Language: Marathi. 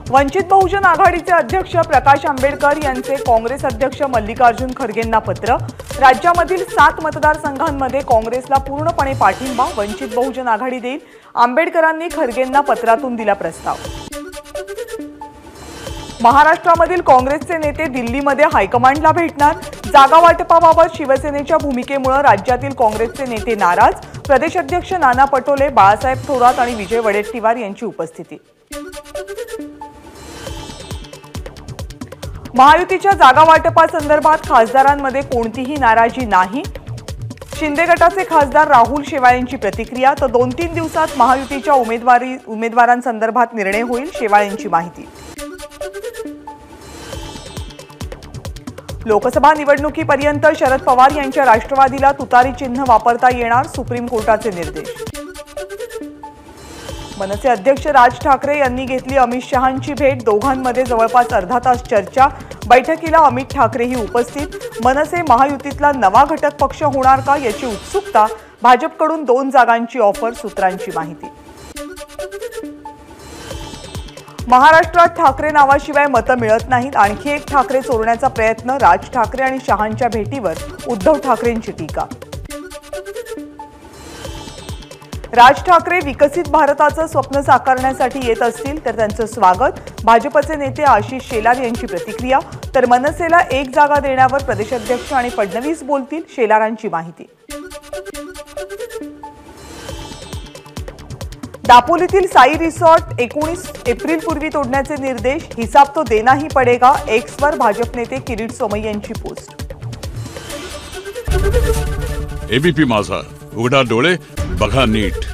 वंचित बहुजन आघाडीचे अध्यक्ष प्रकाश आंबेडकर यांचे काँग्रेस अध्यक्ष मल्लिकार्जुन खरगेंना पत्र। राज्यामधील 7 मतदारसंघांमध्ये काँग्रेसला पूर्णपणे पाठिंबा, वंचित बहुजन आघाडी देईल। आंबेडकरांनी खरगेंना पत्रातून दिला प्रस्ताव। महाराष्ट्रामधील काँग्रेसचे नेते दिल्लीमध्ये हायकमांडला भेटणार। जागा वाटपाबाबत शिवसेनेच्या भूमिकेमुळे राज्यातील काँग्रेसचे नेते नाराज। प्रदेशाध्यक्ष नाना पटोले, बाळासाहेब थोरात आणि विजय वडेट्टीवार यांची उपस्थिती। महायुतीच्या जागा वाटपासंदर्भात खासदारांमध्ये कोणतीही नाराजी नाही। शिंदे गटाचे खासदार राहुल शेवाळेंची प्रतिक्रिया। तर 2-3 दिवसात महायुतीच्या उमेदवारांसंदर्भात निर्णय होईल, शेवाळेंची माहिती। लोकसभा निवडणुकीपर्यंत शरद पवार यांच्या राष्ट्रवादीला तुतारी चिन्ह वापरता येणार, सुप्रीम कोर्टाचे निर्देश। मनसे अध्यक्ष राज ठाकरे यांनी घेतली अमित शहांची भेट। दोघांमध्ये जवळपास अर्धा तास चर्चा। बैठकीला अमित ठाकरेही उपस्थित। मनसे महायुतीतला नवा घटक पक्ष होणार का याची उत्सुकता। भाजपकडून 2 जागांची ऑफर, सूत्रांची माहिती। महाराष्ट्रात ठाकरे नावाशिवाय मतं मिळत नाहीत। आणखी एक ठाकरे चोरण्याचा प्रयत्न। राज ठाकरे आणि शहांच्या भेटीवर उद्धव ठाकरेंची टीका। राज ठाकरे विकसित भारताचं स्वप्न साकारण्यासाठी येत असतील तर त्यांचं स्वागत। भाजपचे नेते आशिष शेलार यांची प्रतिक्रिया। तर मनसेला 1 जागा देण्यावर प्रदेशाध्यक्ष आणि फडणवीस बोलतील, शेलारांची माहिती। दापोलीतील साई रिसॉर्ट 19 एप्रिलपूर्वी तोडण्याचे निर्देश। हिसाब तो देना ही पडेगा। एक्सवर भाजप नेते किरीट सोमय्या यांची पोस्ट। एबीपी माझा, उघडा डोळे बघा नीट।